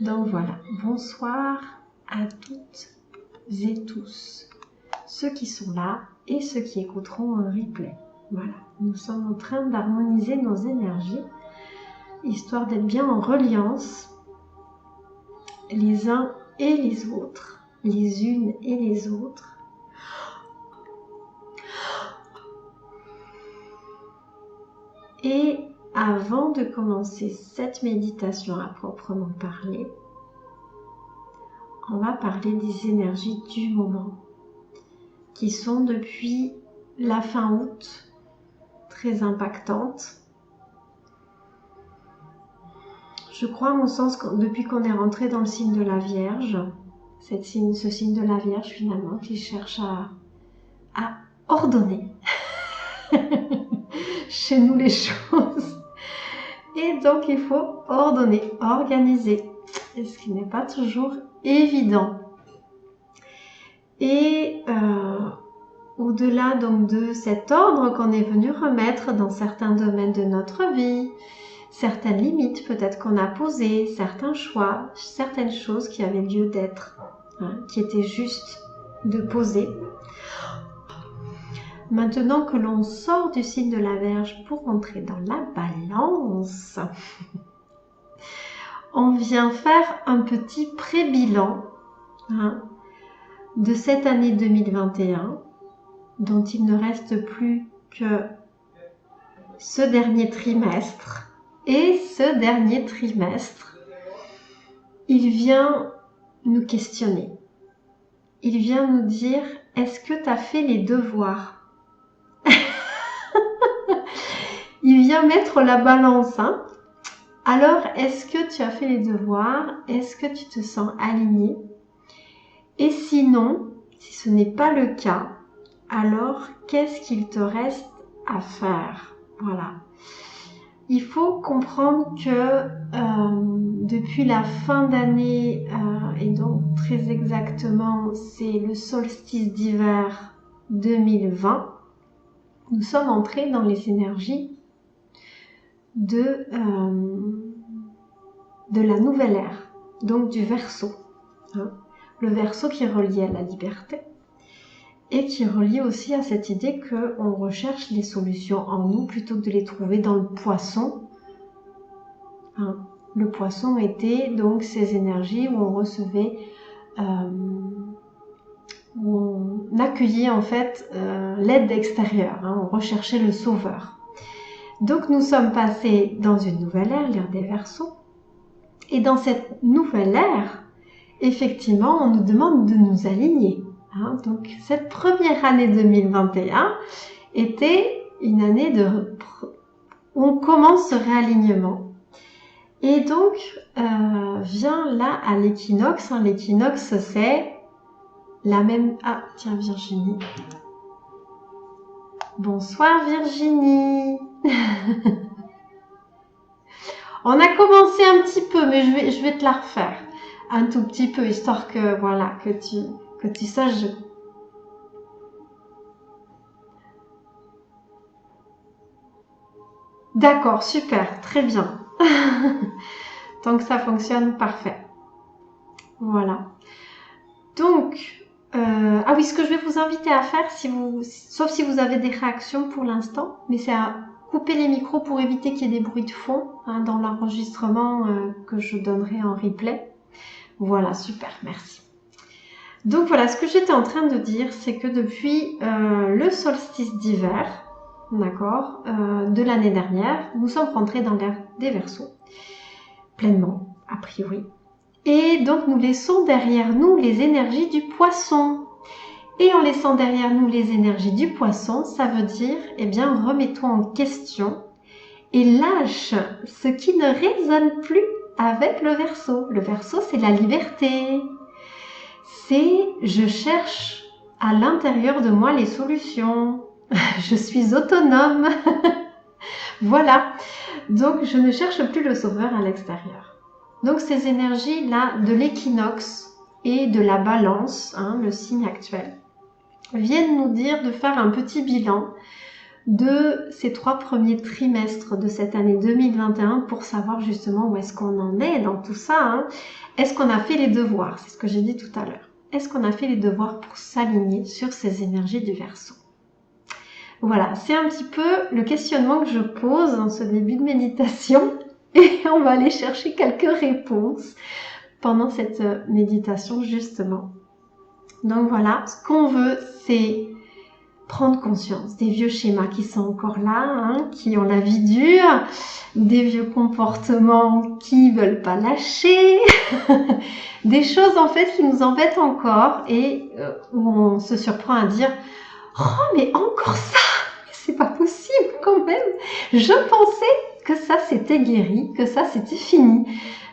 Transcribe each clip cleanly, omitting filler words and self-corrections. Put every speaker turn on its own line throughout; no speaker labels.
Donc voilà, bonsoir à toutes et tous, ceux qui sont là et ceux qui écouteront un replay. Voilà, nous sommes en train d'harmoniser nos énergies, histoire d'être bien en reliance les uns et les autres, les unes et les autres. Et avant de commencer cette méditation à proprement parler, on va parler des énergies du moment, qui sont depuis la fin août très impactantes. Je crois à mon sens que depuis qu'on est rentré dans le signe de la Vierge, ce signe de la Vierge finalement qui cherche à ordonner chez nous les choses. Et donc il faut ordonner, organiser, et ce qui n'est pas toujours évident. Et au-delà donc de cet ordre qu'on est venu remettre dans certains domaines de notre vie, certaines limites peut-être qu'on a posées, certains choix, certaines choses qui avaient lieu d'être, qui étaient juste de poser. Maintenant que l'on sort du signe de la Vierge pour entrer dans la Balance, on vient faire un petit pré-bilan de cette année 2021, dont il ne reste plus que ce dernier trimestre. Et ce dernier trimestre, il vient nous questionner. Il vient nous dire, est-ce que tu as fait les devoirs ? Il vient mettre la balance. Alors, est-ce que tu as fait les devoirs ? Est-ce que tu te sens aligné ? Et sinon, si ce n'est pas le cas, alors qu'est-ce qu'il te reste à faire ? Voilà. Il faut comprendre que depuis la fin d'année, et donc très exactement, c'est le solstice d'hiver 2020, nous sommes entrés dans les énergies de la nouvelle ère, donc du Verseau. Le Verseau qui est relié à la liberté et qui est relié aussi à cette idée qu'on recherche les solutions en nous plutôt que de les trouver dans le Poisson. Le Poisson était donc ces énergies où on recevait, où on accueillait en fait l'aide extérieure, on recherchait le sauveur. Donc nous sommes passés dans une nouvelle ère, l'ère des Verseaux. Et dans cette nouvelle ère, effectivement, on nous demande de nous aligner. Donc cette première année 2021 était une année où on commence ce réalignement. Et donc vient là à l'équinoxe. L'équinoxe, c'est la même... Ah, tiens Virginie. Bonsoir Virginie. On a commencé un petit peu, mais je vais te la refaire un tout petit peu, histoire que voilà, que tu saches. D'accord, super, très bien. Tant que ça fonctionne, parfait. Voilà. Donc, ah oui, ce que je vais vous inviter à faire, sauf si vous avez des réactions pour l'instant, mais c'est à couper les micros pour éviter qu'il y ait des bruits de fond dans l'enregistrement que je donnerai en replay. Voilà, super, merci. Donc voilà, ce que j'étais en train de dire, c'est que depuis le solstice d'hiver, d'accord, de l'année dernière, nous sommes rentrés dans l'ère des Verseaux, pleinement, a priori. Et donc nous laissons derrière nous les énergies du Poisson. Et en laissant derrière nous les énergies du Poisson, ça veut dire, remettons en question et lâche ce qui ne résonne plus avec le Verseau. Le Verseau, c'est la liberté. C'est je cherche à l'intérieur de moi les solutions. Je suis autonome. Voilà. Donc, je ne cherche plus le sauveur à l'extérieur. Donc, ces énergies-là de l'équinoxe et de la balance, le signe actuel, viennent nous dire de faire un petit bilan de ces 3 premiers trimestres de cette année 2021 pour savoir justement où est-ce qu'on en est dans tout ça. Hein. Est-ce qu'on a fait les devoirs? C'est ce que j'ai dit tout à l'heure. Est-ce qu'on a fait les devoirs pour s'aligner sur ces énergies du Verseau? Voilà, c'est un petit peu le questionnement que je pose dans ce début de méditation et on va aller chercher quelques réponses pendant cette méditation justement. Donc voilà, ce qu'on veut, c'est prendre conscience des vieux schémas qui sont encore là, hein, qui ont la vie dure, des vieux comportements qui veulent pas lâcher, des choses en fait qui nous embêtent encore et où on se surprend à dire « Oh mais encore ça, c'est pas possible quand même, je pensais que ça c'était guéri, que ça c'était fini ».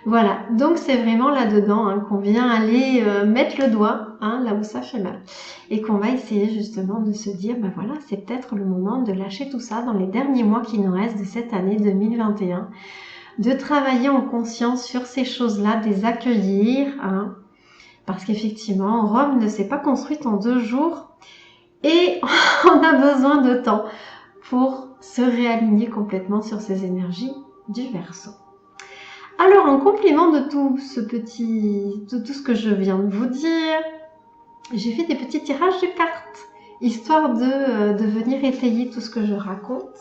Voilà, donc c'est vraiment là-dedans hein, qu'on vient aller mettre le doigt hein, là où ça fait mal et qu'on va essayer justement de se dire, ben voilà, c'est peut-être le moment de lâcher tout ça dans les derniers mois qui nous restent de cette année 2021, de travailler en conscience sur ces choses-là, de les accueillir, hein, parce qu'effectivement, Rome ne s'est pas construite en 2 jours et on a besoin de temps pour se réaligner complètement sur ces énergies du Verseau. Alors, en complément de tout ce que je viens de vous dire, j'ai fait des petits tirages de cartes, histoire de venir étayer tout ce que je raconte.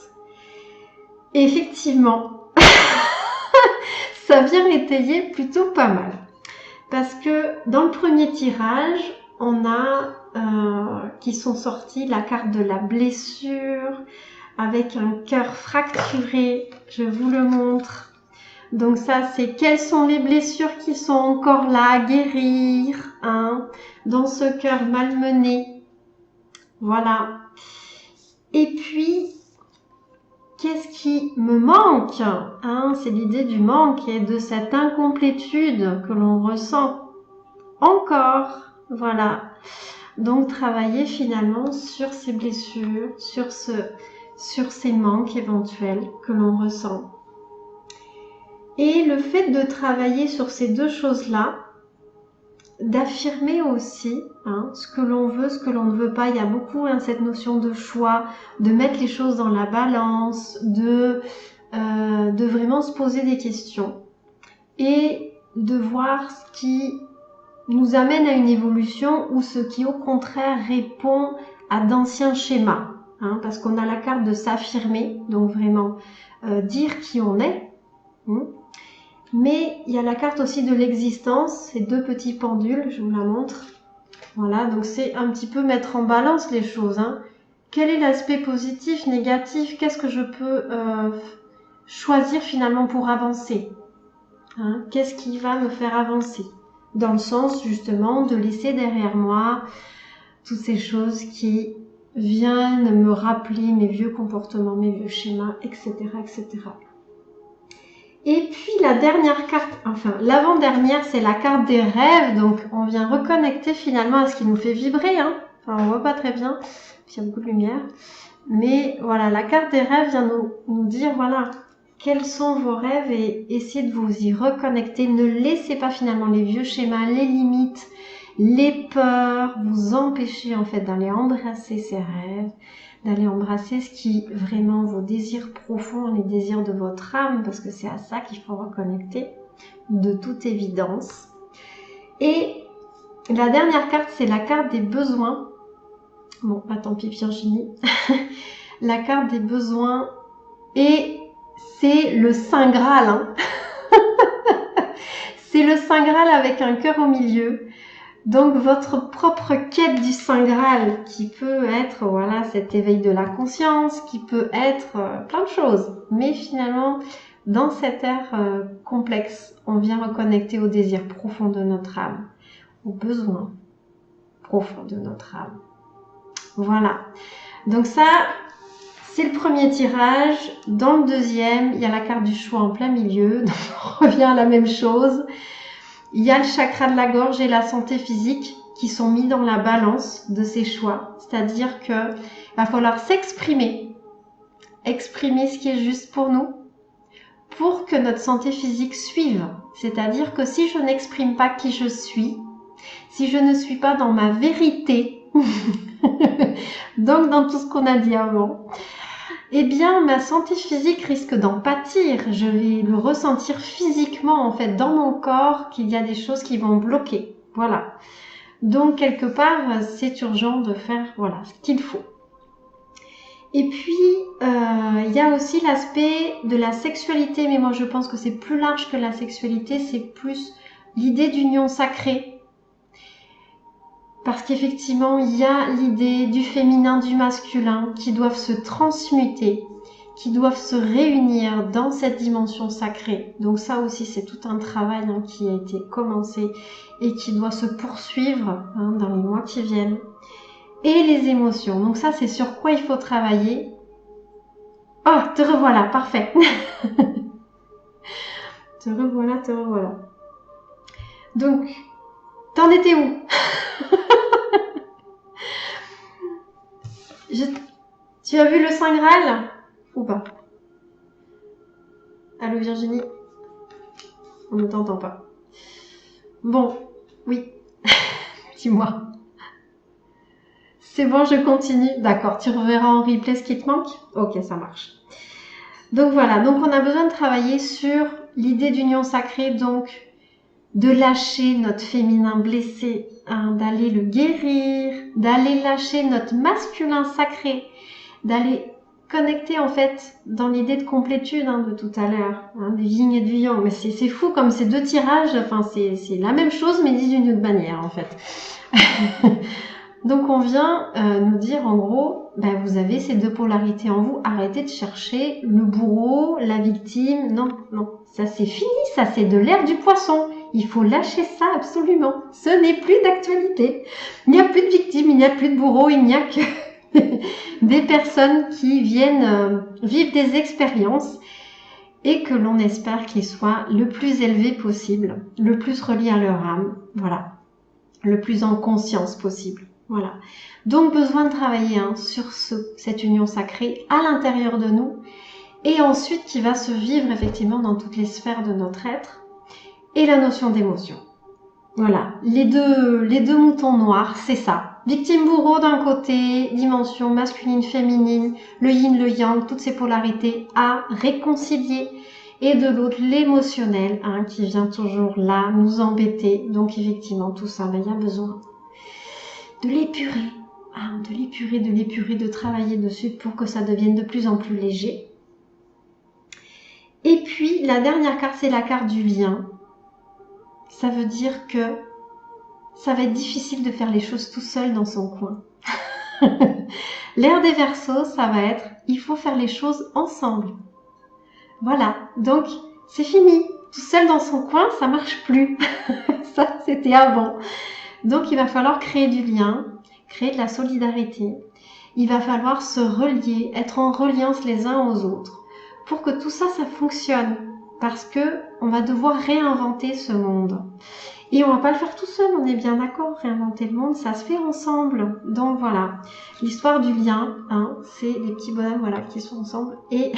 Et effectivement, ça vient étayer plutôt pas mal. Parce que dans le premier tirage, on a qui sont sortis la carte de la blessure, avec un cœur fracturé, je vous le montre. Donc ça, c'est quelles sont les blessures qui sont encore là à guérir, hein, dans ce cœur malmené. Voilà. Et puis, qu'est-ce qui me manque, hein, c'est l'idée du manque et de cette incomplétude que l'on ressent encore. Voilà. Donc, travailler finalement sur ces blessures, sur ces manques éventuels que l'on ressent. Et le fait de travailler sur ces 2 choses-là, d'affirmer aussi hein, ce que l'on veut, ce que l'on ne veut pas. Il y a beaucoup hein, cette notion de choix, de mettre les choses dans la balance, de vraiment se poser des questions et de voir ce qui nous amène à une évolution ou ce qui au contraire répond à d'anciens schémas. Hein, parce qu'on a la carte de s'affirmer, donc vraiment dire qui on est. Mais il y a la carte aussi de l'existence, ces 2 petits pendules, je vous la montre. Voilà, donc c'est un petit peu mettre en balance les choses. Hein. Quel est l'aspect positif, négatif? Qu'est-ce que je peux choisir finalement pour avancer hein? Qu'est-ce qui va me faire avancer? Dans le sens justement de laisser derrière moi toutes ces choses qui viennent me rappeler mes vieux comportements, mes vieux schémas, etc., etc. Et puis la dernière carte, enfin l'avant-dernière, c'est la carte des rêves. Donc on vient reconnecter finalement à ce qui nous fait vibrer. Hein. Enfin, on voit pas très bien, puis il y a beaucoup de lumière. Mais voilà, la carte des rêves vient nous dire, voilà, quels sont vos rêves et essayez de vous y reconnecter. Ne laissez pas finalement les vieux schémas, les limites, les peurs vous empêcher en fait d'aller embrasser ces rêves, d'aller embrasser ce qui vraiment vos désirs profonds, les désirs de votre âme, parce que c'est à ça qu'il faut reconnecter, de toute évidence. Et la dernière carte, c'est la carte des besoins. Bon, bah tant pis Virginie. La carte des besoins, et c'est le Saint Graal. Hein. C'est le Saint Graal avec un cœur au milieu. Donc votre propre quête du Saint Graal qui peut être voilà cet éveil de la conscience, qui peut être plein de choses. Mais finalement, dans cette ère complexe, on vient reconnecter au désir profond de notre âme, aux besoins profonds de notre âme. Voilà. Donc ça, c'est le premier tirage. Dans le deuxième, il y a la carte du choix en plein milieu. Donc on revient à la même chose. Il y a le chakra de la gorge et la santé physique qui sont mis dans la balance de ces choix. C'est-à-dire que va falloir s'exprimer, exprimer ce qui est juste pour nous, pour que notre santé physique suive. C'est-à-dire que si je n'exprime pas qui je suis, si je ne suis pas dans ma vérité, donc dans tout ce qu'on a dit avant, eh bien ma santé physique risque d'en pâtir. Je vais le ressentir physiquement en fait dans mon corps qu'il y a des choses qui vont bloquer. Voilà. Donc quelque part, c'est urgent de faire voilà ce qu'il faut. Et puis, il y a aussi l'aspect de la sexualité, mais moi je pense que c'est plus large que la sexualité, c'est plus l'idée d'union sacrée. Parce qu'effectivement, il y a l'idée du féminin, du masculin qui doivent se transmuter, qui doivent se réunir dans cette dimension sacrée. Donc ça aussi, c'est tout un travail qui a été commencé et qui doit se poursuivre dans les mois qui viennent. Et les émotions. Donc ça, c'est sur quoi il faut travailler. Oh, te revoilà, parfait. Te revoilà, te revoilà. Donc, t'en étais où? Tu as vu le Saint Graal ou pas? Allô Virginie? On ne t'entend pas. Bon, oui. Dis-moi. C'est bon, je continue. D'accord, tu reverras en replay ce qui te manque? Ok, ça marche. Donc voilà, donc on a besoin de travailler sur l'idée d'union sacrée, donc de lâcher notre féminin blessé, d'aller le guérir, d'aller lâcher notre masculin sacré, d'aller connecter en fait dans l'idée de complétude de tout à l'heure, du yin et du yang. Mais c'est fou comme ces deux tirages, enfin c'est la même chose mais dit d'une autre manière en fait. Donc on vient nous dire en gros, vous avez ces deux polarités en vous, arrêtez de chercher le bourreau, la victime, non, ça c'est fini, ça c'est de l'ère du poisson, il faut lâcher ça absolument, ce n'est plus d'actualité, il n'y a plus de victime, il n'y a plus de bourreau, il n'y a que des personnes qui viennent vivre des expériences et que l'on espère qu'ils soient le plus élevés possible, le plus reliés à leur âme, voilà, le plus en conscience possible. Voilà. Donc besoin de travailler sur cette union sacrée à l'intérieur de nous et ensuite qui va se vivre effectivement dans toutes les sphères de notre être et la notion d'émotion. Voilà. Les deux moutons noirs, c'est ça. Victime bourreau d'un côté, dimension masculine, féminine, le yin, le yang, toutes ces polarités à réconcilier. Et de l'autre, l'émotionnel qui vient toujours là nous embêter. Donc effectivement, tout ça, il y a besoin de l'épurer, de travailler dessus pour que ça devienne de plus en plus léger. Et puis, la dernière carte, c'est la carte du lien. Ça veut dire que ça va être difficile de faire les choses tout seul dans son coin. L'ère des Verseaux, ça va être, il faut faire les choses ensemble. Voilà, donc c'est fini. Tout seul dans son coin, ça marche plus. Ça, c'était avant. Donc il va falloir créer du lien, créer de la solidarité. Il va falloir se relier, être en reliance les uns aux autres pour que tout ça, ça fonctionne. Parce que on va devoir réinventer ce monde. Et on va pas le faire tout seul, on est bien d'accord. Réinventer le monde, ça se fait ensemble. Donc voilà, l'histoire du lien, c'est les petits bonhommes qui sont ensemble. Et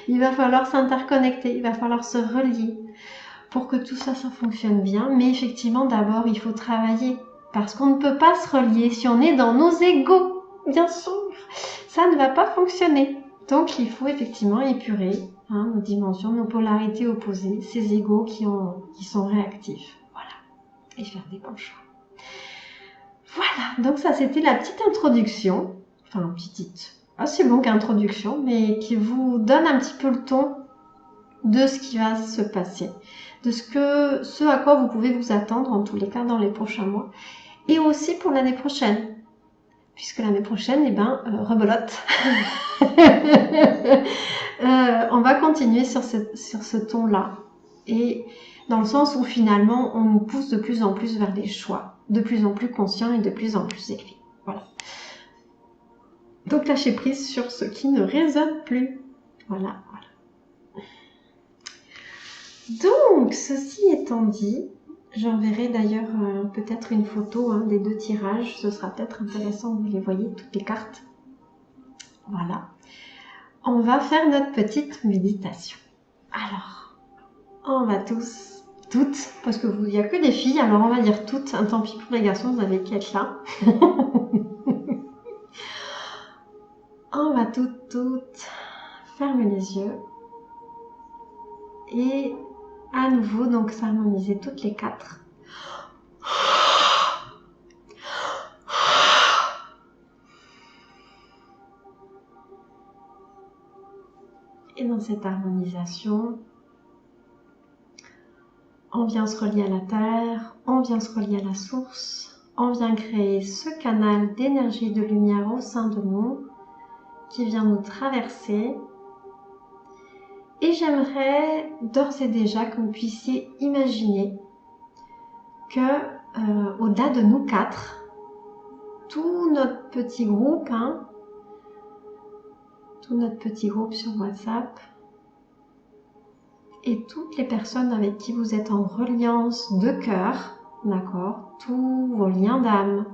il va falloir s'interconnecter, il va falloir se relier pour que tout ça, ça fonctionne bien. Mais effectivement, d'abord, il faut travailler. Parce qu'on ne peut pas se relier si on est dans nos égos. Bien sûr, ça ne va pas fonctionner. Donc, il faut effectivement épurer nos dimensions, nos polarités opposées, ces égos qui sont réactifs. Voilà. Et faire des bons choix. Voilà. Donc, ça, c'était la petite introduction. Enfin, petite. Assez longue introduction, mais qui vous donne un petit peu le ton de ce qui va se passer. De ce à quoi vous pouvez vous attendre, en tous les cas, dans les prochains mois. Et aussi pour l'année prochaine. Puisque l'année prochaine, rebelote. On va continuer sur ce ton-là. Et dans le sens où finalement, on nous pousse de plus en plus vers des choix, de plus en plus conscients et de plus en plus élevés. Voilà. Donc lâchez prise sur ce qui ne résonne plus. Voilà. Donc, ceci étant dit, j'enverrai d'ailleurs peut-être une photo des deux tirages. Ce sera peut-être intéressant, vous les voyez, toutes les cartes. Voilà. On va faire notre petite méditation. Alors, on va toutes, parce que il n'y a que des filles, alors on va dire toutes. Tant pis pour les garçons, vous avez qu'à être là. On on va toutes fermer les yeux et à nouveau donc s'harmoniser toutes les 4. Et dans cette harmonisation, on vient se relier à la terre, on vient se relier à la source, on vient créer ce canal d'énergie de lumière au sein de nous qui vient nous traverser. Et j'aimerais d'ores et déjà que vous puissiez imaginer que au-delà de nous 4, tout notre petit groupe, tout notre petit groupe sur WhatsApp et toutes les personnes avec qui vous êtes en reliance de cœur, d'accord, tous vos liens d'âme,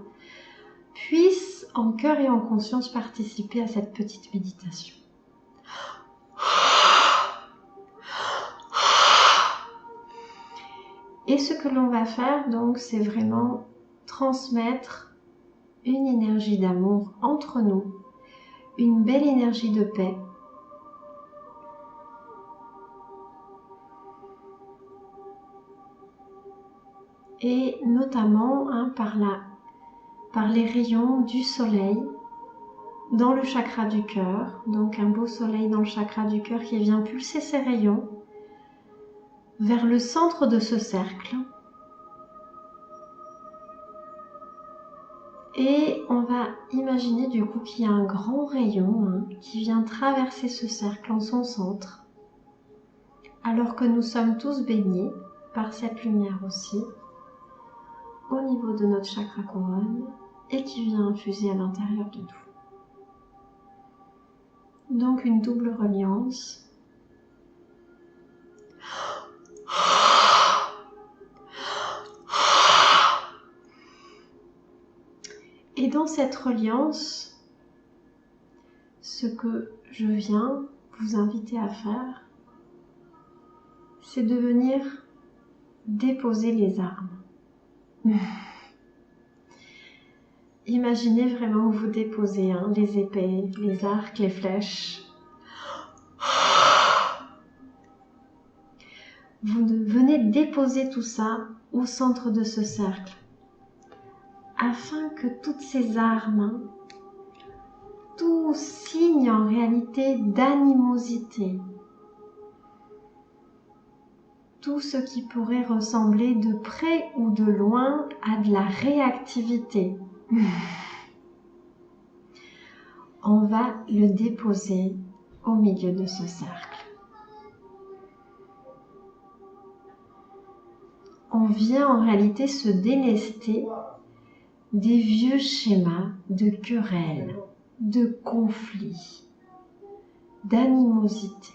puissent en cœur et en conscience participer à cette petite méditation. Et ce que l'on va faire donc, c'est vraiment transmettre une énergie d'amour entre nous, une belle énergie de paix. Et notamment par les rayons du soleil dans le chakra du cœur. Donc un beau soleil dans le chakra du cœur qui vient pulser ses rayons vers le centre de ce cercle. Et on va imaginer du coup qu'il y a un grand rayon qui vient traverser ce cercle en son centre, alors que nous sommes tous baignés par cette lumière aussi, au niveau de notre chakra couronne, et qui vient infuser à l'intérieur de nous. Donc une double reliance. Et dans cette reliance, ce que je viens vous inviter à faire, c'est de venir déposer les armes. Imaginez vraiment que vous déposez les épées, les arcs, les flèches. Vous venez déposer tout ça au centre de ce cercle, afin que toutes ces armes, tout signe en réalité d'animosité, tout ce qui pourrait ressembler de près ou de loin à de la réactivité, on va le déposer au milieu de ce cercle. On vient en réalité se délester des vieux schémas de querelles, de conflits, d'animosité.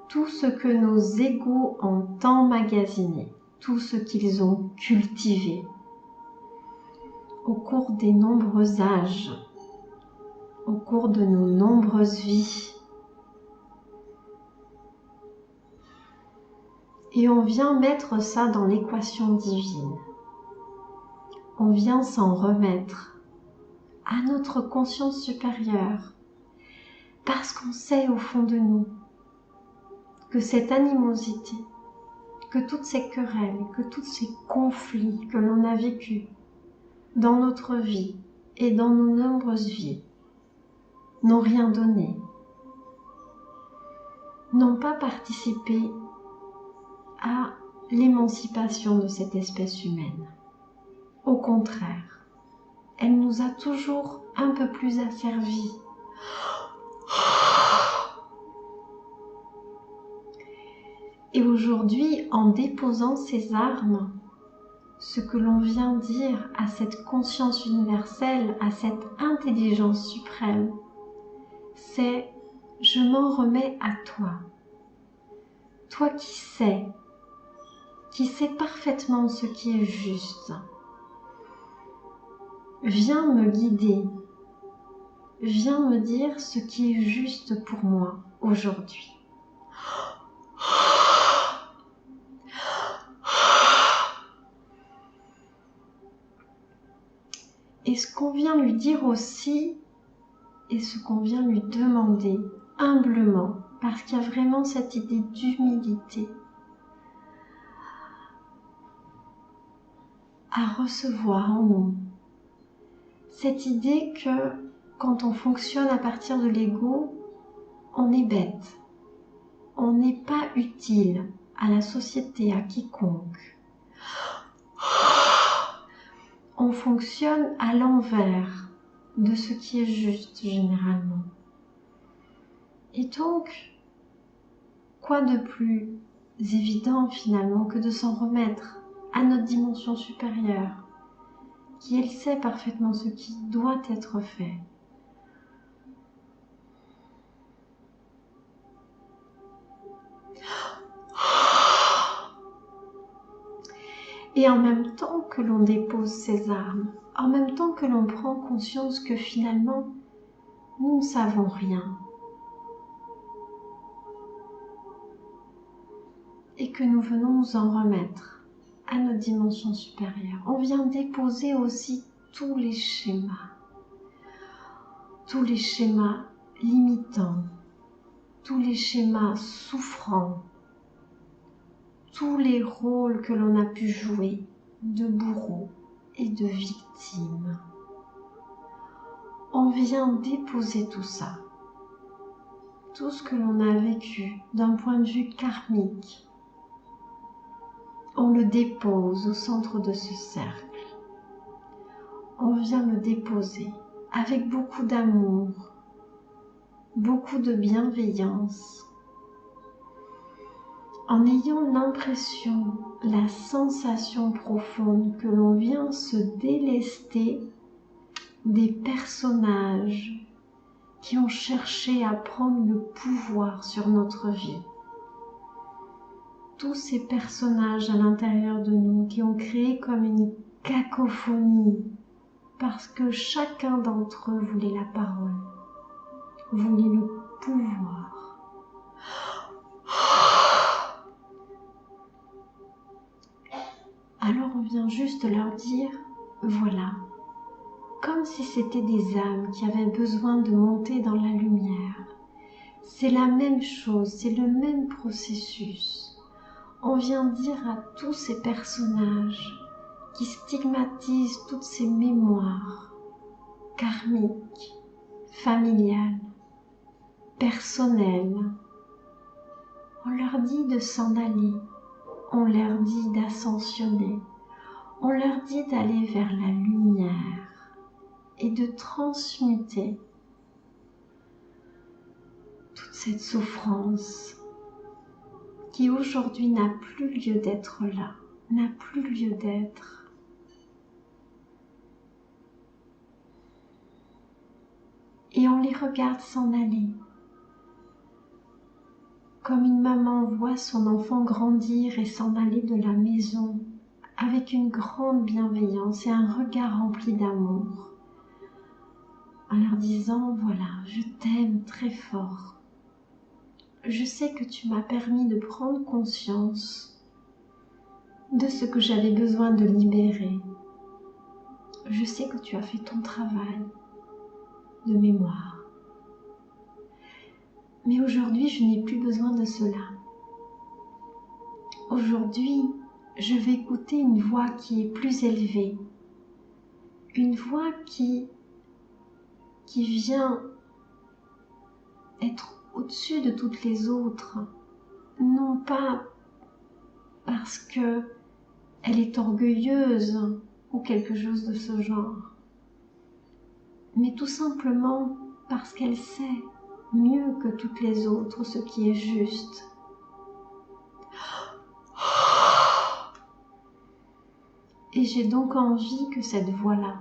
Tout ce que nos égos ont emmagasiné, tout ce qu'ils ont cultivé au cours des nombreux âges, au cours de nos nombreuses vies. Et on vient mettre ça dans l'équation divine. On vient s'en remettre à notre conscience supérieure, parce qu'on sait au fond de nous que cette animosité, que toutes ces querelles, que tous ces conflits que l'on a vécus dans notre vie et dans nos nombreuses vies n'ont rien donné, n'ont pas participé à l'émancipation de cette espèce humaine. Au contraire, elle nous a toujours un peu plus asservis. Et aujourd'hui, en déposant ces armes, ce que l'on vient dire à cette conscience universelle, à cette intelligence suprême, c'est « je m'en remets à toi ». Toi qui sais parfaitement ce qui est juste. Viens me guider, viens me dire ce qui est juste pour moi aujourd'hui. Et ce qu'on vient lui dire aussi, et ce qu'on vient lui demander humblement, parce qu'il y a vraiment cette idée d'humilité à recevoir en nous. Cette idée que quand on fonctionne à partir de l'ego, on est bête. On n'est pas utile à la société, à quiconque. On fonctionne à l'envers de ce qui est juste généralement. Et donc, quoi de plus évident finalement que de s'en remettre à notre dimension supérieure, qui elle sait parfaitement ce qui doit être fait. Et en même temps que l'on dépose ses armes, en même temps que l'on prend conscience que finalement, nous ne savons rien, et que nous venons nous en remettre à notre dimension supérieure, on vient déposer aussi tous les schémas limitants, tous les schémas souffrants, tous les rôles que l'on a pu jouer de bourreau et de victime. On vient déposer tout ça, tout ce que l'on a vécu d'un point de vue karmique. On le dépose au centre de ce cercle. On vient le déposer avec beaucoup d'amour, beaucoup de bienveillance, en ayant l'impression, la sensation profonde que l'on vient se délester des personnages qui ont cherché à prendre le pouvoir sur notre vie. Tous ces personnages à l'intérieur de nous qui ont créé comme une cacophonie parce que chacun d'entre eux voulait la parole, voulait le pouvoir. Alors on vient juste leur dire, voilà, comme si c'était des âmes qui avaient besoin de monter dans la lumière. C'est la même chose, c'est le même processus. On vient dire à tous ces personnages qui stigmatisent toutes ces mémoires karmiques, familiales, personnelles. On leur dit de s'en aller, on leur dit d'ascensionner, on leur dit d'aller vers la lumière et de transmuter toute cette souffrance qui aujourd'hui n'a plus lieu d'être là, n'a plus lieu d'être. Et on les regarde s'en aller, comme une maman voit son enfant grandir et s'en aller de la maison, avec une grande bienveillance et un regard rempli d'amour, en leur disant, voilà, je t'aime très fort. Je sais que tu m'as permis de prendre conscience de ce que j'avais besoin de libérer. Je sais que tu as fait ton travail de mémoire. Mais aujourd'hui, je n'ai plus besoin de cela. Aujourd'hui, je vais écouter une voix qui est plus élevée. Une voix qui vient être au-dessus de toutes les autres. Non pas parce que elle est orgueilleuse ou quelque chose de ce genre, mais tout simplement parce qu'elle sait mieux que toutes les autres ce qui est juste. Et j'ai donc envie que cette voix-là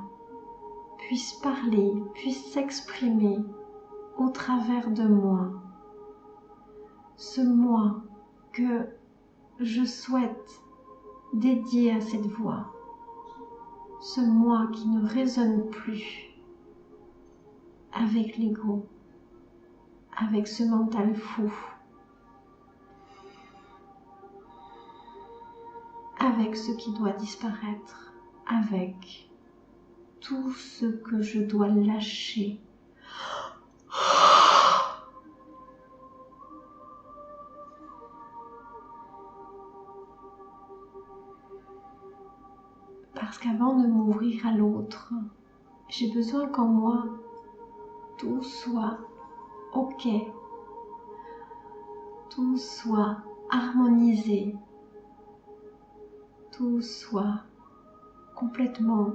puisse parler, puisse s'exprimer au travers de moi. Ce moi que je souhaite dédier à cette voix. Ce moi qui ne résonne plus avec l'ego, avec ce mental fou, avec ce qui doit disparaître, avec tout ce que je dois lâcher. Parce qu'avant de m'ouvrir à l'autre, j'ai besoin qu'en moi, tout soit OK, tout soit harmonisé, tout soit complètement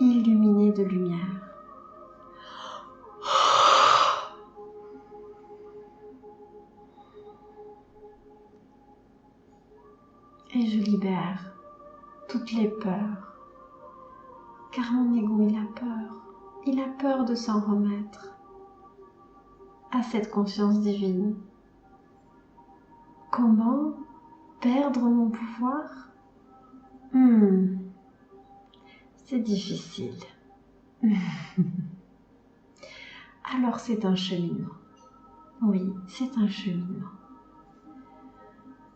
illuminé de lumière. Et je libère toutes les peurs, car mon ego, il a peur. Il a peur de s'en remettre à cette conscience divine. Comment perdre mon pouvoir? C'est difficile. Alors c'est un cheminement. Oui, c'est un cheminement.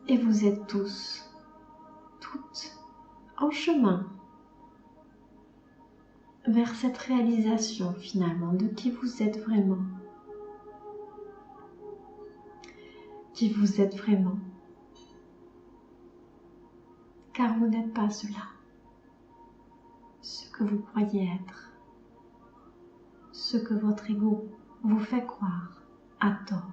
Et vous êtes tous, toutes, en chemin vers cette réalisation finalement de qui vous êtes vraiment. Qui vous êtes vraiment. Car vous n'êtes pas cela. Ce que vous croyez être. Ce que votre ego vous fait croire à tort.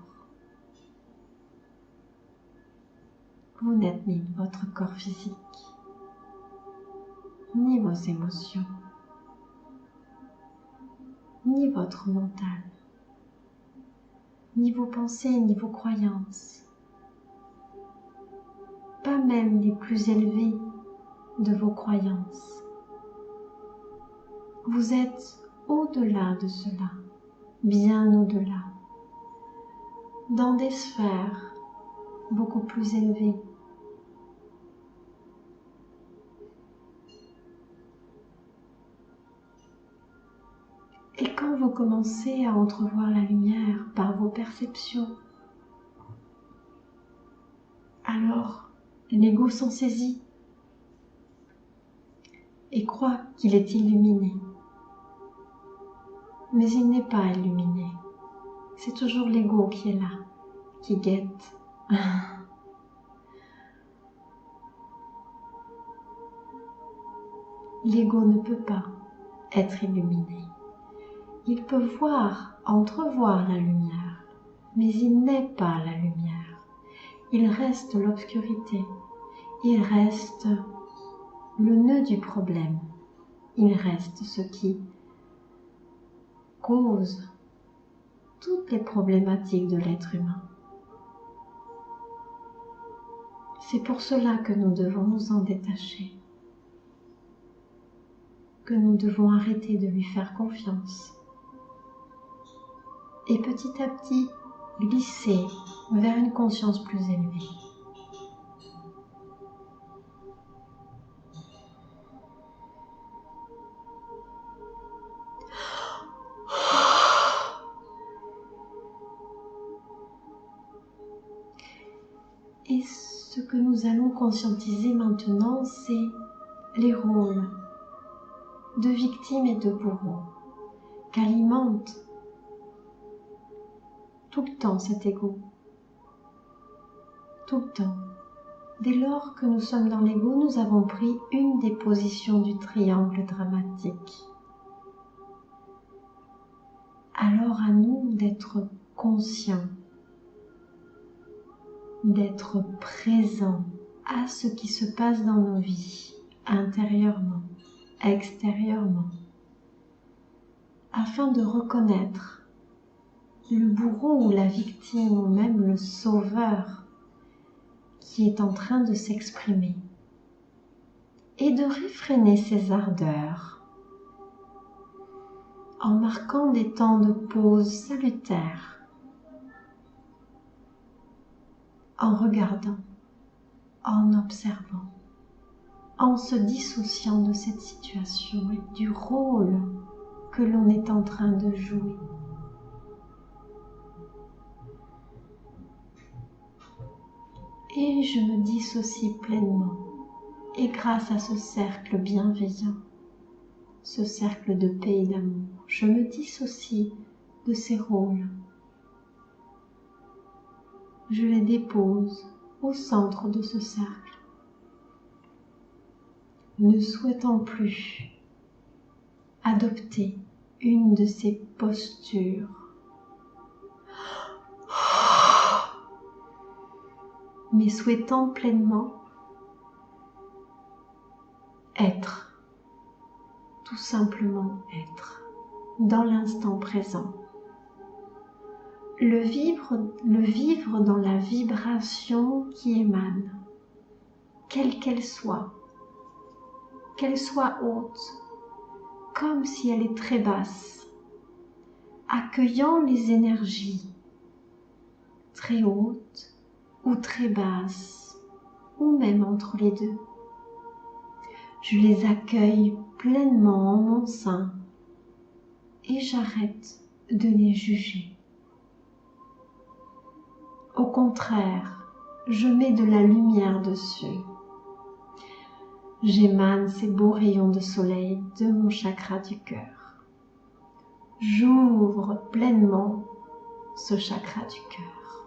Vous n'êtes ni votre corps physique, ni vos émotions, ni votre mental, ni vos pensées, ni vos croyances, pas même les plus élevées de vos croyances. Vous êtes au-delà de cela, bien au-delà, dans des sphères beaucoup plus élevées. Et quand vous commencez à entrevoir la lumière par vos perceptions, alors l'ego s'en saisit et croit qu'il est illuminé. Mais il n'est pas illuminé. C'est toujours l'ego qui est là, qui guette. L'ego ne peut pas être illuminé. Il peut voir, entrevoir la lumière, mais il n'est pas la lumière. Il reste l'obscurité. Il reste le nœud du problème. Il reste ce qui cause toutes les problématiques de l'être humain. C'est pour cela que nous devons nous en détacher, que nous devons arrêter de lui faire confiance et petit à petit glisser vers une conscience plus élevée. Et ce que nous allons conscientiser maintenant, c'est les rôles de victime et de bourreau qu'alimente tout le temps cet ego. Tout le temps. Dès lors que nous sommes dans l'ego, nous avons pris une des positions du triangle dramatique. Alors à nous d'être conscients, d'être présents à ce qui se passe dans nos vies, intérieurement, extérieurement, afin de reconnaître le bourreau ou la victime ou même le sauveur qui est en train de s'exprimer et de réfréner ses ardeurs en marquant des temps de pause salutaires, en regardant, en observant, en se dissociant de cette situation et du rôle que l'on est en train de jouer. Et je me dissocie pleinement. Et grâce à ce cercle bienveillant, ce cercle de paix et d'amour. Je me dissocie de ces rôles. Je les dépose au centre de ce cercle, ne souhaitant plus adopter une de ces postures, mais souhaitant pleinement être, tout simplement être, dans l'instant présent. Le vivre dans la vibration qui émane, quelle qu'elle soit haute, comme si elle est très basse, accueillant les énergies très hautes ou très basses, ou même entre les deux. Je les accueille pleinement en mon sein et j'arrête de les juger. Au contraire, je mets de la lumière dessus. J'émane ces beaux rayons de soleil de mon chakra du cœur. J'ouvre pleinement ce chakra du cœur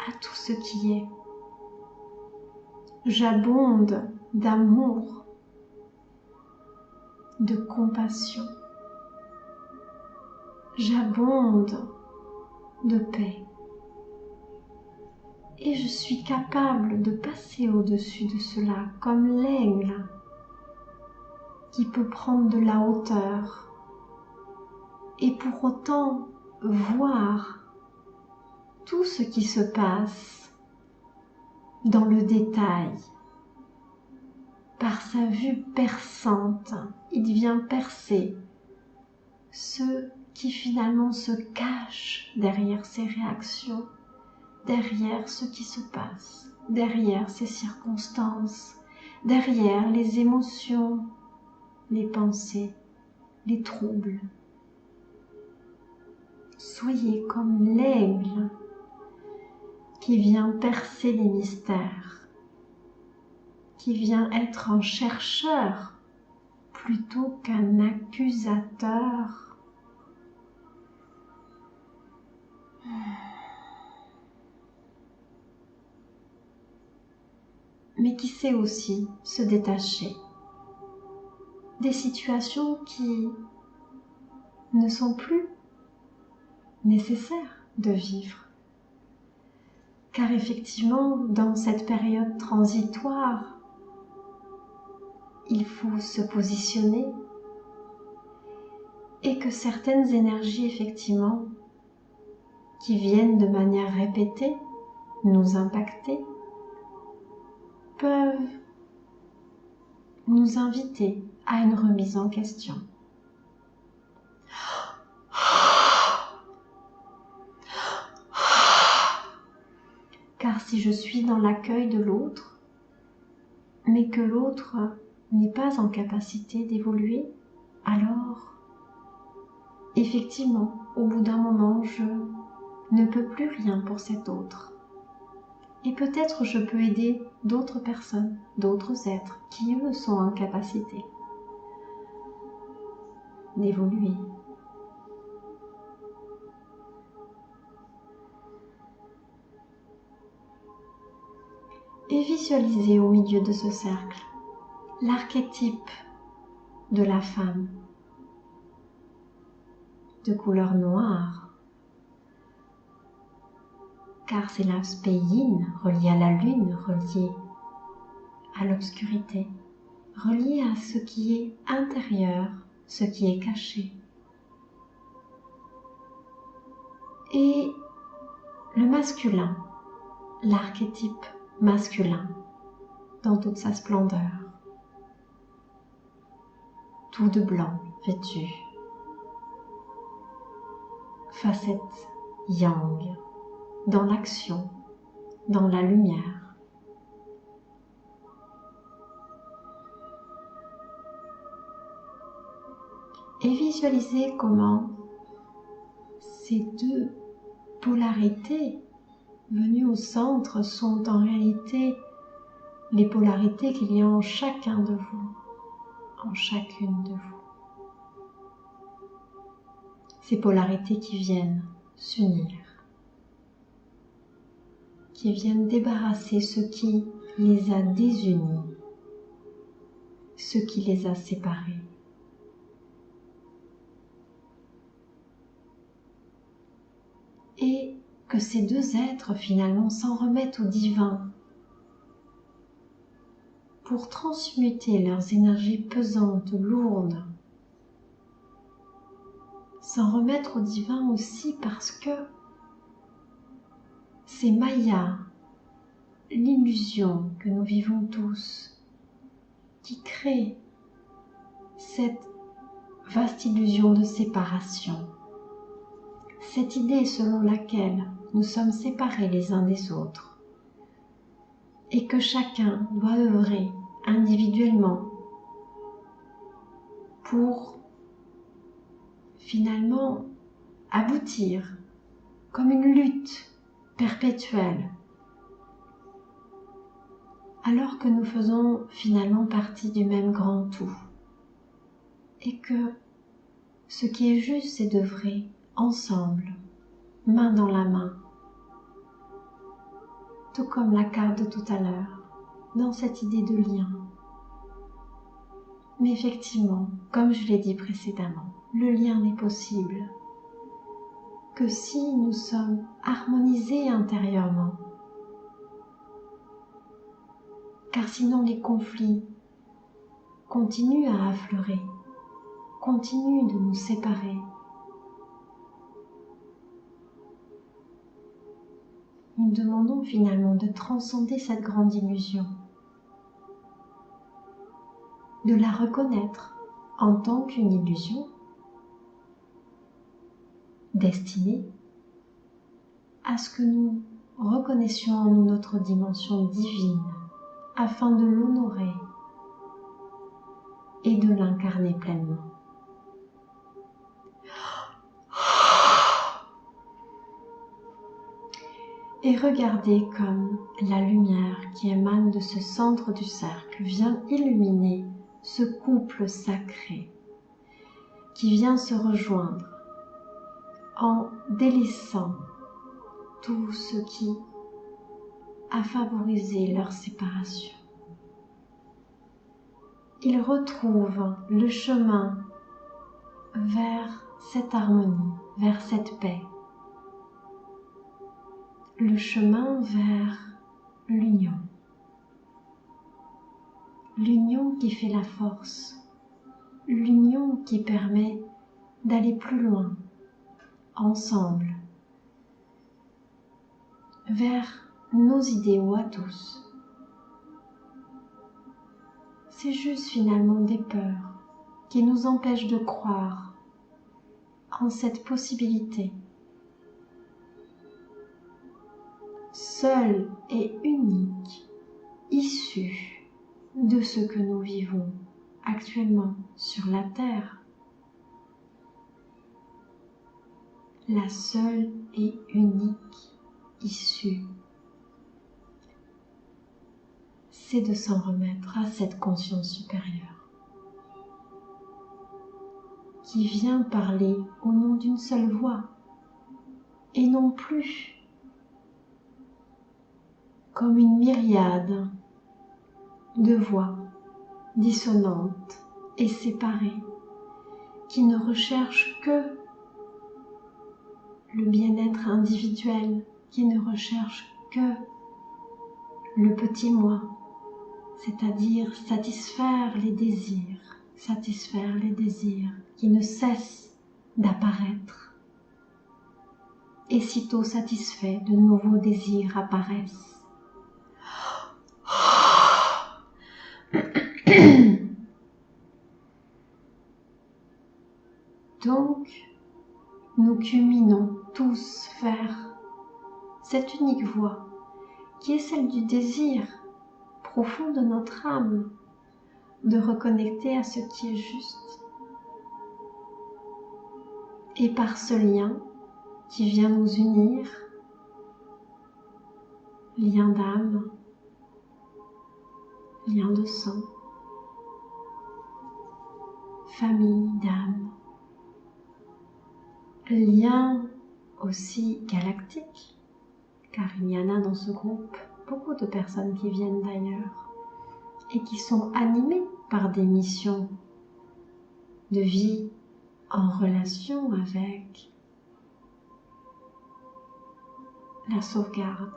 à tout ce qui est. J'abonde d'amour, de compassion. J'abonde de paix. Et je suis capable de passer au-dessus de cela comme l'aigle qui peut prendre de la hauteur et pour autant voir tout ce qui se passe dans le détail. Par sa vue perçante, il vient percer ce qui finalement se cache derrière ses réactions, derrière ce qui se passe, derrière ces circonstances, derrière les émotions, les pensées, les troubles. Soyez comme l'aigle qui vient percer les mystères, qui vient être un chercheur plutôt qu'un accusateur. Mais qui sait aussi se détacher des situations qui ne sont plus nécessaires de vivre. Car effectivement, dans cette période transitoire, il faut se positionner et que certaines énergies, effectivement, qui viennent de manière répétée nous impacter, peuvent nous inviter à une remise en question. Car si je suis dans l'accueil de l'autre, mais que l'autre n'est pas en capacité d'évoluer, alors, effectivement, au bout d'un moment, je ne peux plus rien pour cet autre. Et peut-être je peux aider d'autres personnes, d'autres êtres qui, eux, sont en capacité d'évoluer. Et visualisez au milieu de ce cercle l'archétype de la femme de couleur noire, car c'est l'aspect yin relié à la lune, relié à l'obscurité, relié à ce qui est intérieur, ce qui est caché. Et le masculin, l'archétype masculin dans toute sa splendeur, tout de blanc vêtu, facette yang, dans l'action, dans la lumière. Et visualisez comment ces deux polarités venues au centre sont en réalité les polarités qu'il y a en chacun de vous, en chacune de vous. ces polarités qui viennent s'unir, qui viennent débarrasser ce qui les a désunis, ce qui les a séparés. Et que ces deux êtres finalement s'en remettent au divin pour transmuter leurs énergies pesantes, lourdes. S'en remettre au divin aussi parce que c'est Maya, l'illusion que nous vivons tous, qui crée cette vaste illusion de séparation. Cette idée selon laquelle nous sommes séparés les uns des autres et que chacun doit œuvrer individuellement pour finalement aboutir comme une lutte perpétuelle, alors que nous faisons finalement partie du même grand tout et que ce qui est juste, c'est d'œuvrer ensemble, main dans la main, tout comme la carte de tout à l'heure, dans cette idée de lien. Mais effectivement, comme je l'ai dit précédemment, le lien n'est possible que si nous sommes harmonisés intérieurement, car sinon les conflits continuent à affleurer, continuent de nous séparer. Nous demandons finalement de transcender cette grande illusion, de la reconnaître en tant qu'une illusion destinée à ce que nous reconnaissions en nous notre dimension divine afin de l'honorer et de l'incarner pleinement. Et regardez comme la lumière qui émane de ce centre du cercle vient illuminer ce couple sacré qui vient se rejoindre en délaissant tout ce qui a favorisé leur séparation. Ils retrouvent le chemin vers cette harmonie, vers cette paix, le chemin vers l'union. L'union qui fait la force, l'union qui permet d'aller plus loin, ensemble, vers nos idéaux à tous. C'est juste finalement des peurs qui nous empêchent de croire en cette possibilité. Seule et unique, issue de ce que nous vivons actuellement sur la Terre. La seule et unique issue, c'est de s'en remettre à cette conscience supérieure qui vient parler au nom d'une seule voix et non plus comme une myriade de voix dissonantes et séparées qui ne recherchent que le bien-être individuel, qui ne recherchent que le petit moi, c'est-à-dire satisfaire les désirs qui ne cessent d'apparaître. Et sitôt satisfaits, de nouveaux désirs apparaissent. Donc, nous culminons tous vers cette unique voie qui est celle du désir profond de notre âme, de reconnecter à ce qui est juste. Et par ce lien qui vient nous unir, lien d'âme, lien de sang, famille d'âme, lien aussi galactique, car il y en a dans ce groupe beaucoup de personnes qui viennent d'ailleurs et qui sont animées par des missions de vie en relation avec la sauvegarde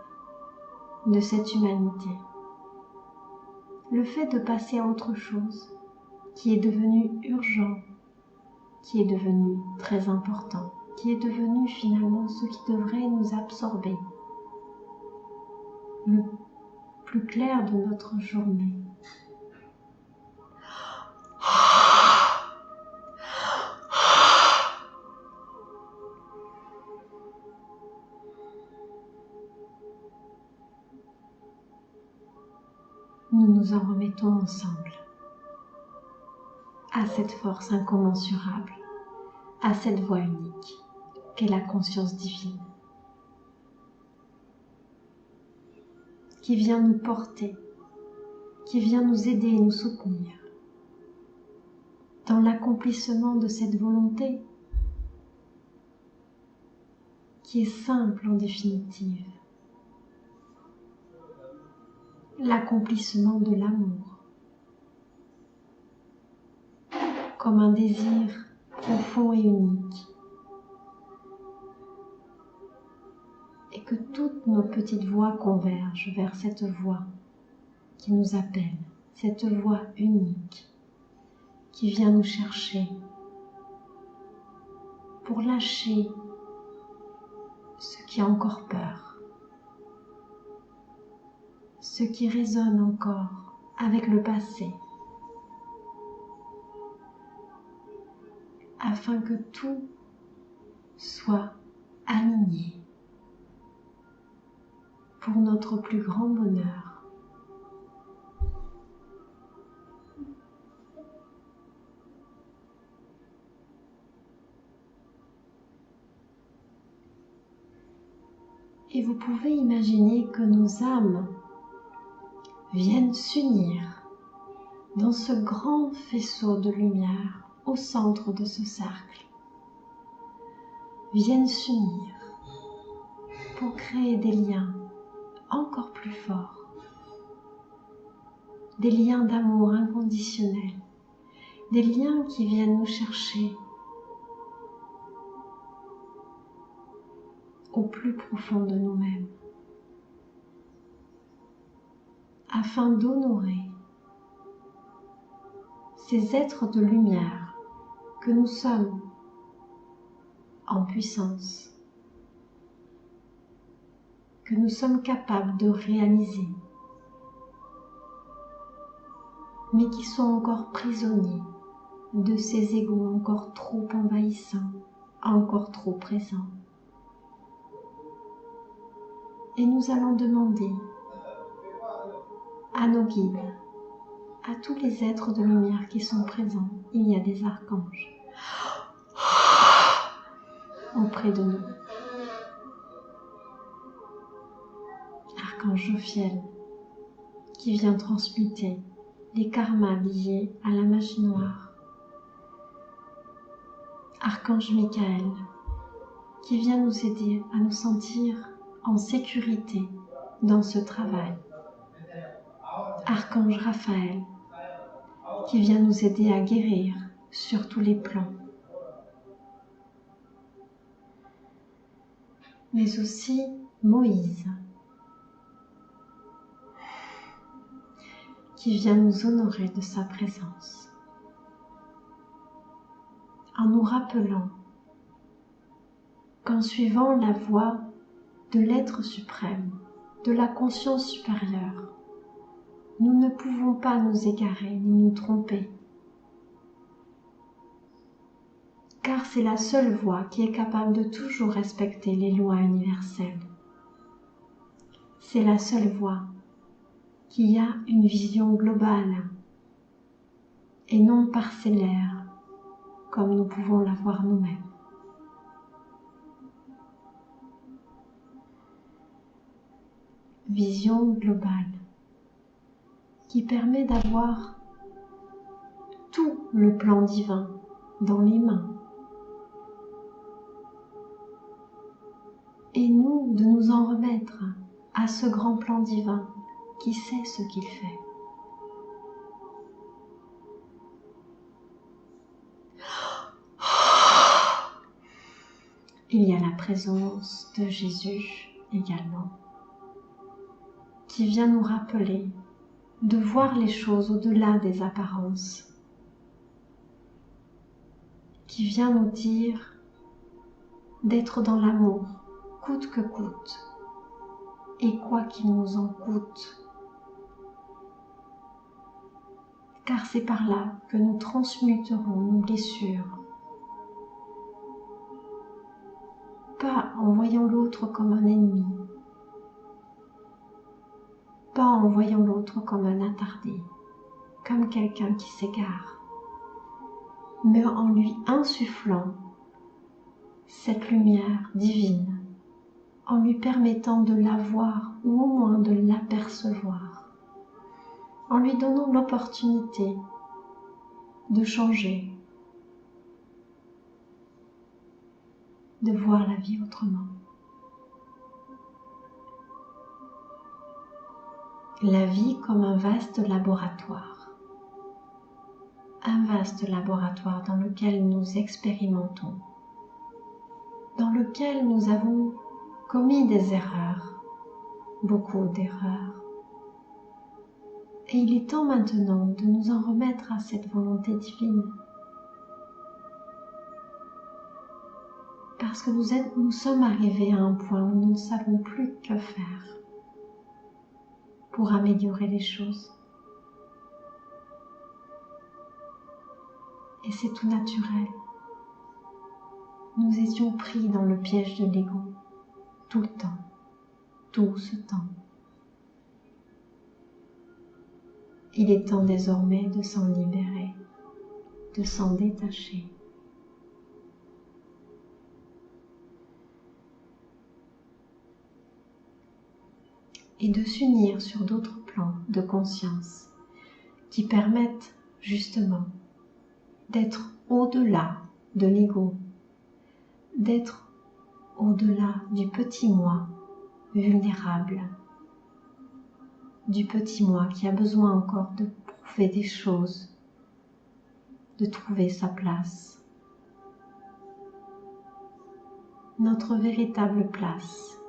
de cette humanité. Le fait de passer à autre chose qui est devenu urgent, qui est devenu très important, qui est devenu finalement ce qui devrait nous absorber le plus clair de notre journée. Nous nous en remettons ensemble à cette force incommensurable, à cette voix unique qu'est la conscience divine, qui vient nous porter, qui vient nous aider et nous soutenir dans l'accomplissement de cette volonté qui est simple en définitive, l'accomplissement de l'amour comme un désir profond et unique, et que toutes nos petites voix convergent vers cette voix qui nous appelle, cette voix unique qui vient nous chercher pour lâcher ce qui a encore peur, ce qui résonne encore avec le passé, afin que tout soit aligné pour notre plus grand bonheur. Et vous pouvez imaginer que nos âmes viennent s'unir dans ce grand faisceau de lumière au centre de ce cercle, viennent s'unir pour créer des liens encore plus forts, des liens d'amour inconditionnel, des liens qui viennent nous chercher au plus profond de nous-mêmes, afin d'honorer ces êtres de lumière que nous sommes en puissance, que nous sommes capables de réaliser, mais qui sont encore prisonniers de ces égos encore trop envahissants, encore trop présents. Et nous allons demander à nos guides, à tous les êtres de lumière qui sont présents, il y a des archanges auprès de nous. Archange Jophiel, qui vient transmuter les karmas liés à la magie noire. Archange Michael, qui vient nous aider à nous sentir en sécurité dans ce travail. Archange Raphaël, qui vient nous aider à guérir sur tous les plans. Mais aussi Moïse, qui vient nous honorer de sa présence, en nous rappelant qu'en suivant la voie de l'être suprême, de la conscience supérieure, nous ne pouvons pas nous égarer ni nous tromper, car c'est la seule voie qui est capable de toujours respecter les lois universelles. C'est la seule voie qui a une vision globale et non parcellaire comme nous pouvons l'avoir nous-mêmes. Vision globale qui permet d'avoir tout le plan divin dans les mains, et nous de nous en remettre à ce grand plan divin qui sait ce qu'il fait. Il y a la présence de Jésus également, qui vient nous rappeler de voir les choses au-delà des apparences, qui vient nous dire d'être dans l'amour, coûte que coûte, et quoi qu'il nous en coûte. Car c'est par là que nous transmuterons nos blessures, pas en voyant l'autre comme un ennemi, pas en voyant l'autre comme un attardé, comme quelqu'un qui s'égare, mais en lui insufflant cette lumière divine, en lui permettant de la voir ou au moins de l'apercevoir, en lui donnant l'opportunité de changer, de voir la vie autrement. La vie comme un vaste laboratoire dans lequel nous expérimentons, dans lequel nous avons commis des erreurs, beaucoup d'erreurs. Et il est temps maintenant de nous en remettre à cette volonté divine. Parce que nous sommes arrivés à un point où nous ne savons plus que faire pour améliorer les choses. Et c'est tout naturel. Nous étions pris dans le piège de l'ego tout le temps, tout ce temps. Il est temps désormais de s'en libérer, de s'en détacher. Et de s'unir sur d'autres plans de conscience qui permettent justement d'être au-delà de l'ego, d'être au-delà du petit moi vulnérable, du petit moi qui a besoin encore de prouver des choses, de trouver sa place. Notre véritable place,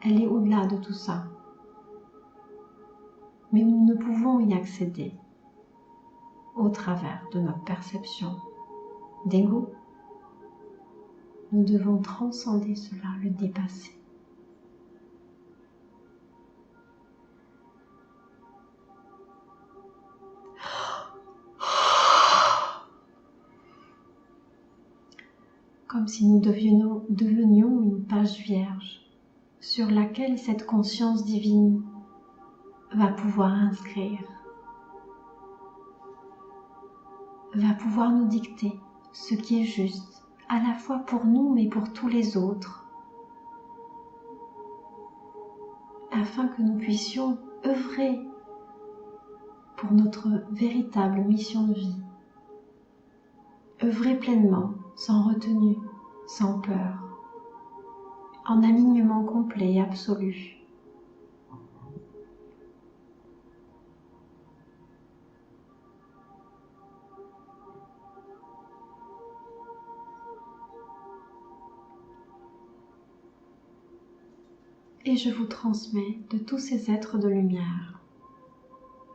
elle est au-delà de tout ça. Mais nous ne pouvons y accéder au travers de notre perception d'ego. Nous devons transcender cela, le dépasser. Comme si nous devenions une page vierge sur laquelle cette conscience divine va pouvoir inscrire, va pouvoir nous dicter ce qui est juste, à la fois pour nous mais pour tous les autres, afin que nous puissions œuvrer pour notre véritable mission de vie, œuvrer pleinement, sans retenue, sans peur, en alignement complet et absolu. Et je vous transmets de tous ces êtres de lumière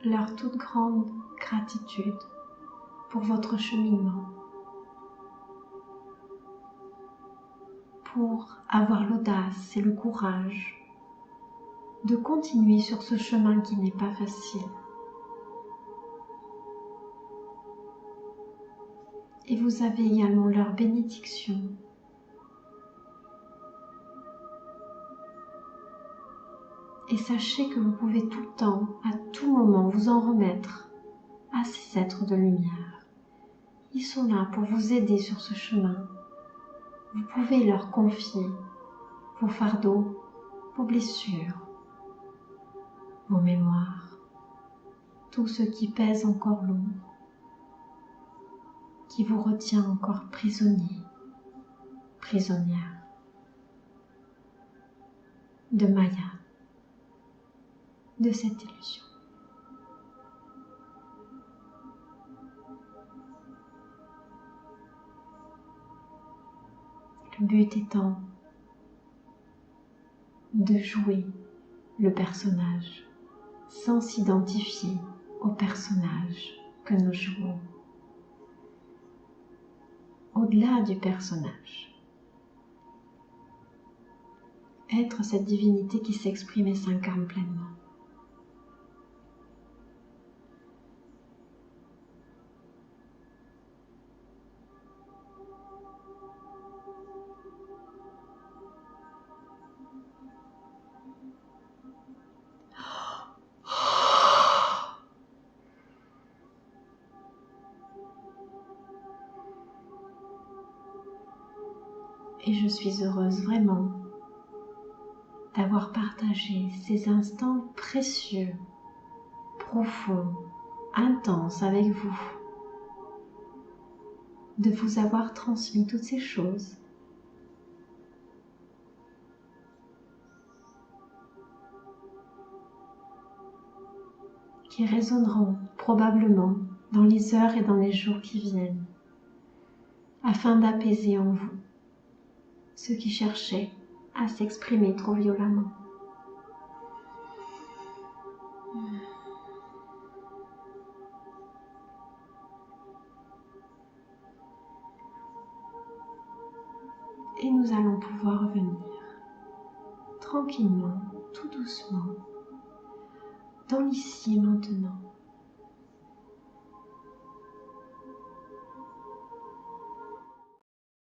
leur toute grande gratitude pour votre cheminement, pour avoir l'audace et le courage de continuer sur ce chemin qui n'est pas facile. Et vous avez également leur bénédiction. Et sachez que vous pouvez tout le temps, à tout moment, vous en remettre à ces êtres de lumière. Ils sont là pour vous aider sur ce chemin. Vous pouvez leur confier vos fardeaux, vos blessures, vos mémoires, tout ce qui pèse encore lourd, qui vous retient encore prisonnier, prisonnière. de Maya, de cette illusion. Le but étant de jouer le personnage sans s'identifier au personnage que nous jouons. Au-delà du personnage, être cette divinité qui s'exprime et s'incarne pleinement. Et je suis heureuse vraiment d'avoir partagé ces instants précieux, profonds, intenses avec vous, de vous avoir transmis toutes ces choses. Qui résonneront probablement dans les heures et dans les jours qui viennent, afin d'apaiser en vous ceux qui cherchaient à s'exprimer trop violemment. Et nous allons pouvoir revenir tranquillement, tout doucement, dans l'ici et maintenant.